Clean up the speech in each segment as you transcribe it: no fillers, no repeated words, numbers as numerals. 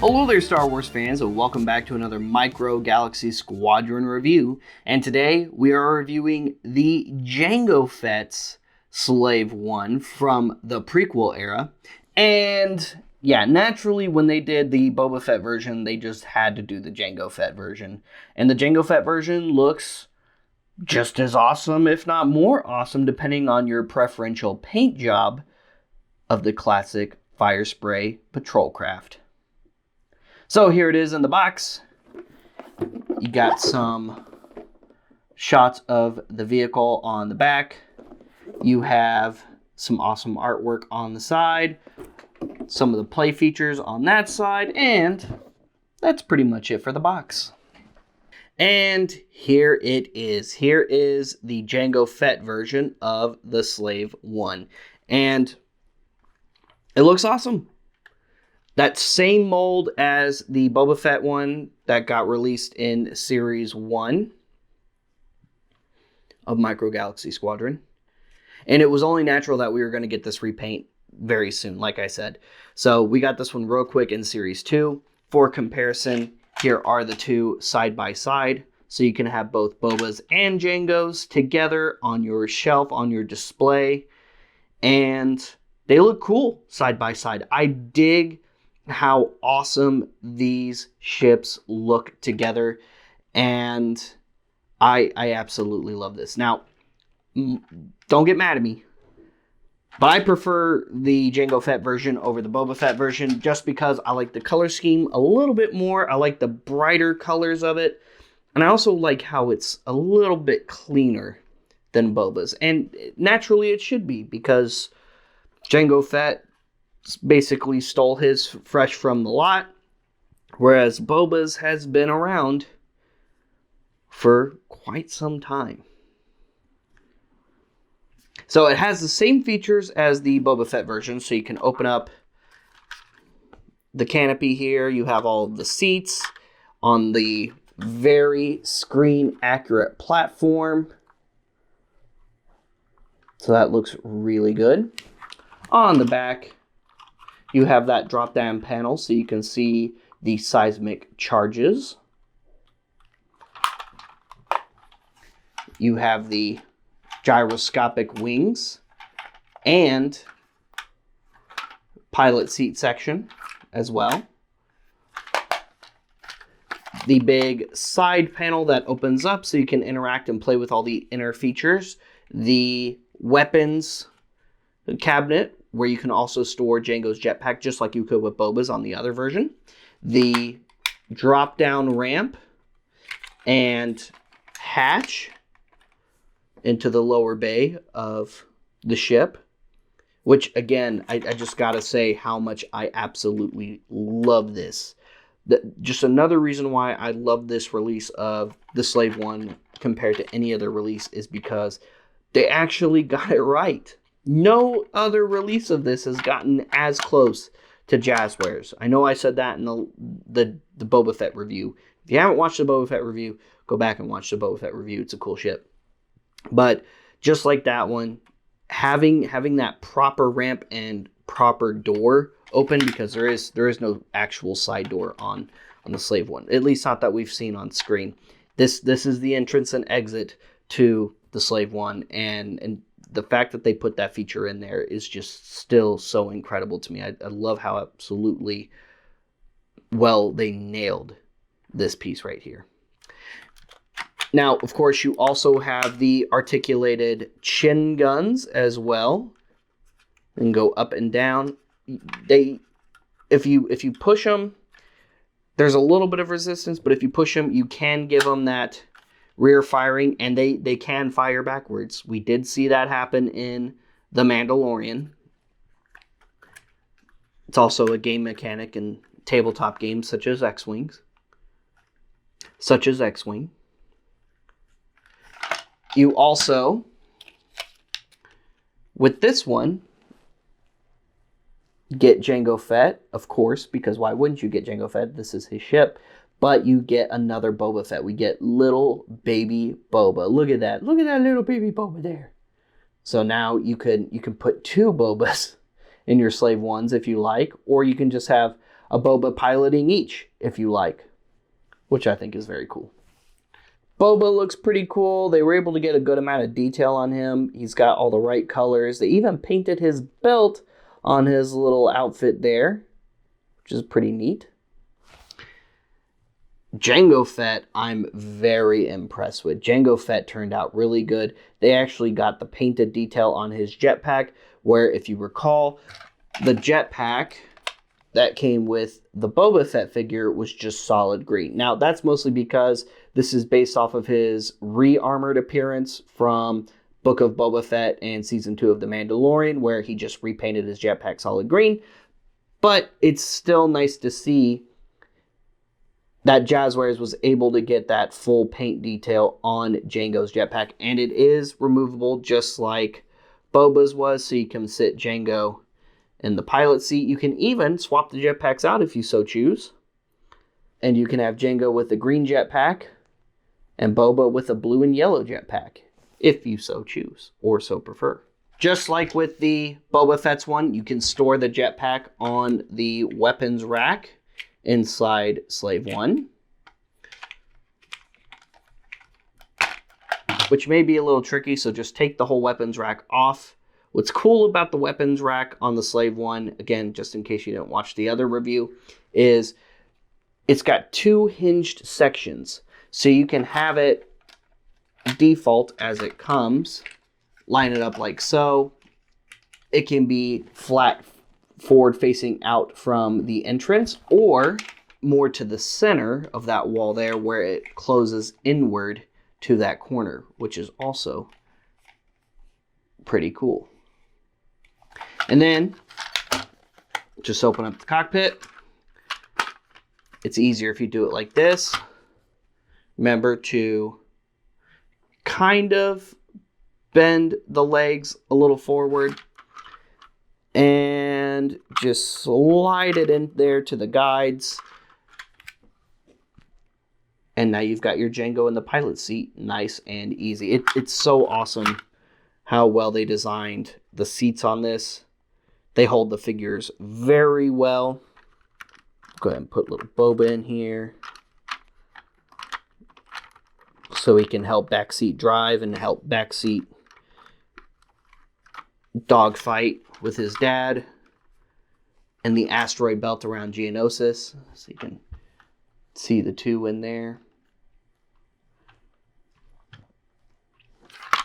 Hello there, Star Wars fans, and welcome back to another Micro Galaxy Squadron review. And today we are reviewing the Jango Fett's Slave 1 from the prequel era. And yeah, naturally, when they did the Boba Fett version, they just had to do the Jango Fett version. And the Jango Fett version looks just as awesome, if not more awesome, depending on your preferential paint job of the classic Fire Spray Patrol Craft. So here it is in the box. You got some shots of the vehicle on the back. You have some awesome artwork on the side, some of the play features on that side, and that's pretty much it for the box. And here it is. Here is the Jango Fett version of the Slave 1. And it looks awesome. That same mold as the Boba Fett one that got released in Series 1 of Micro Galaxy Squadron. And it was only natural that we were going to get this repaint very soon, like I said. So we got this one real quick in Series 2. For comparison, here are the two side by side. So you can have both Bobas and Jangos together on your shelf, on your display. And they look cool side by side. I dig how awesome these ships look together, and I absolutely love this. Now, don't get mad at me, but I prefer the Jango Fett version over the Boba Fett version just because I like the color scheme a little bit more. I like the brighter colors of it, and I also like how it's a little bit cleaner than Boba's, and naturally it should be because Jango Fett basically stole his fresh from the lot, whereas Boba's has been around for quite some time. So it has the same features as the Boba Fett version, so you can open up the canopy here. You have all of the seats on the very screen accurate platform. So that looks really good. On the back, you have that drop-down panel so you can see the seismic charges. You have the gyroscopic wings and pilot seat section as well. The big side panel that opens up so you can interact and play with all the inner features. The weapons cabinet, where you can also store Jango's jetpack just like you could with Boba's on the other version. The drop-down ramp and hatch into the lower bay of the ship, which again, I just gotta say how much I absolutely love this. Just another reason why I love this release of the Slave 1 compared to any other release is because they actually got it right. No other release of this has gotten as close to Jazwares. I know I said that in the Boba Fett review. If you haven't watched the Boba Fett review, go back and watch the Boba Fett review. It's a cool ship. But just like that one, having that proper ramp and proper door open, because there is no actual side door on the Slave 1. At least not that we've seen on screen. This is the entrance and exit to the Slave 1, and the fact that they put that feature in there is just still so incredible to me. I love how absolutely well they nailed this piece right here. Now, of course, you also have the articulated chin guns as well, and go up and down. If you push them, there's a little bit of resistance, but if you push them, you can give them that rear firing, and they can fire backwards. We did see that happen in The Mandalorian. It's also a game mechanic in tabletop games such as X-Wing. You also, with this one, get Jango Fett, of course, because why wouldn't you get Jango Fett? This is his ship. But you get another Boba Fett. We get little baby Boba. Look at that. Look at that little baby Boba there. So now you can put two Bobas in your Slave 1s if you like, or you can just have a Boba piloting each, if you like, which I think is very cool. Boba looks pretty cool. They were able to get a good amount of detail on him. He's got all the right colors. They even painted his belt on his little outfit there, which is pretty neat. Jango Fett, I'm very impressed with. Jango Fett turned out really good. They actually got the painted detail on his jetpack, where if you recall, the jetpack that came with the Boba Fett figure was just solid green. Now, that's mostly because this is based off of his re-armored appearance from Book of Boba Fett and Season 2 of The Mandalorian, where he just repainted his jetpack solid green. But it's still nice to see that Jazwares was able to get that full paint detail on Jango's jetpack. And it is removable just like Boba's was, so you can sit Jango in the pilot seat. You can even swap the jetpacks out if you so choose. And you can have Jango with the green jetpack and Boba with a blue and yellow jetpack, if you so choose or so prefer. Just like with the Boba Fett's one, you can store the jetpack on the weapons rack inside Slave 1, which may be a little tricky, so just take the whole weapons rack off. What's cool about the weapons rack on the Slave 1, again, just in case you didn't watch the other review, is it's got 2 hinged sections. So you can have it default as it comes, line it up like so. It can be flat forward facing out from the entrance, or more to the center of that wall there where it closes inward to that corner, which is also pretty cool. And then just open up the cockpit. It's easier if you do it like this. Remember to kind of bend the legs a little forward and just slide it in there to the guides. And now you've got your Jango in the pilot seat, nice and easy. It's so awesome how well they designed the seats on this. They hold the figures very well. Go ahead and put little Boba in here so he can help backseat drive and help backseat dogfight with his dad, and the asteroid belt around Geonosis, so you can see the 2 in there.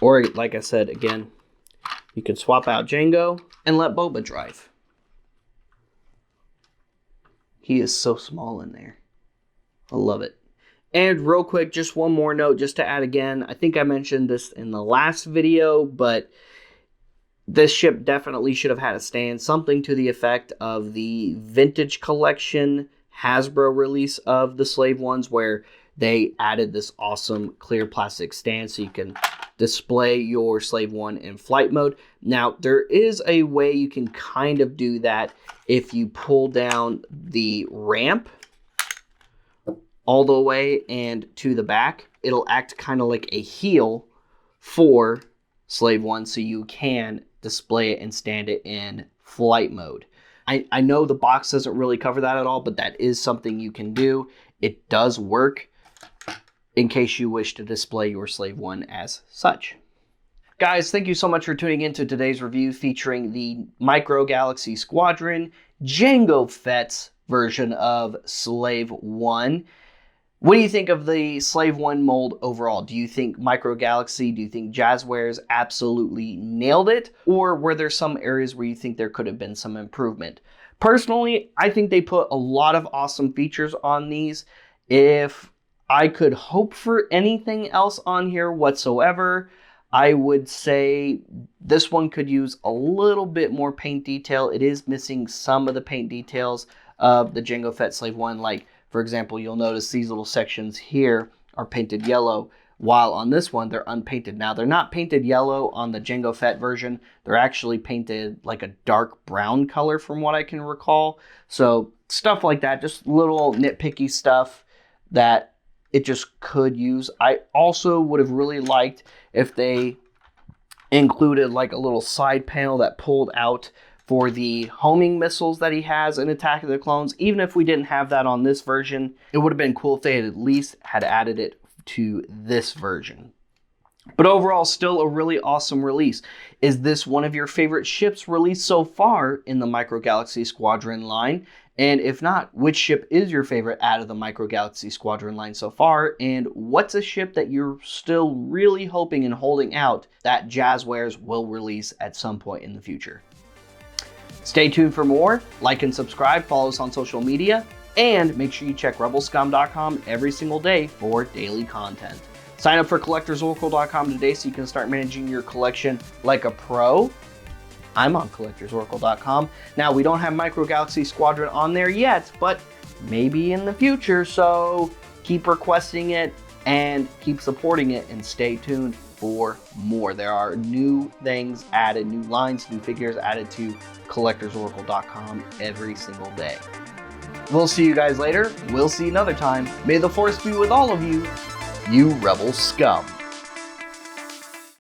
Or, like I said, again, you could swap out Jango and let Boba drive. He is so small in there. I love it. And real quick, just one more note just to add again. I think I mentioned this in the last video, but this ship definitely should have had a stand. Something to the effect of the Vintage Collection Hasbro release of the Slave ones, where they added this awesome clear plastic stand so you can display your Slave 1 in flight mode. Now, there is a way you can kind of do that if you pull down the ramp all the way and to the back. It'll act kind of like a heel for Slave 1, so you can display it and stand it in flight mode. I know the box doesn't really cover that at all, but that is something you can do. It does work in case you wish to display your Slave 1 as such. Guys, thank you so much for tuning into today's review featuring the Micro Galaxy Squadron Jango Fett's version of Slave 1. What do you think of the Slave 1 mold overall? Do you think Micro Galaxy, do you think Jazwares absolutely nailed it? Or were there some areas where you think there could have been some improvement? Personally, I think they put a lot of awesome features on these. If I could hope for anything else on here whatsoever, I would say this one could use a little bit more paint detail. It is missing some of the paint details of the Jango Fett Slave 1, like, for example, you'll notice these little sections here are painted yellow, while on this one, they're unpainted. Now, they're not painted yellow on the Jango Fett version. They're actually painted like a dark brown color from what I can recall. So, stuff like that, just little nitpicky stuff that it just could use. I also would have really liked if they included like a little side panel that pulled out for the homing missiles that he has in Attack of the Clones. Even if we didn't have that on this version, it would have been cool if they had at least had added it to this version. But overall, still a really awesome release. Is this one of your favorite ships released so far in the Micro Galaxy Squadron line? And if not, which ship is your favorite out of the Micro Galaxy Squadron line so far? And what's a ship that you're still really hoping and holding out that Jazwares will release at some point in the future? Stay tuned for more. Like and subscribe, follow us on social media, and make sure you check rebelscum.com every single day for daily content. Sign up for collectorsoracle.com today so you can start managing your collection like a pro. I'm on collectorsoracle.com. Now, we don't have Micro Galaxy Squadron on there yet, but maybe in the future, so keep requesting it and keep supporting it and stay tuned for more. There are new things added, new lines, new figures added to collectorsoracle.com every single day. We'll see you guys later. We'll see you another time. May the Force be with all of you. You Rebel Scum.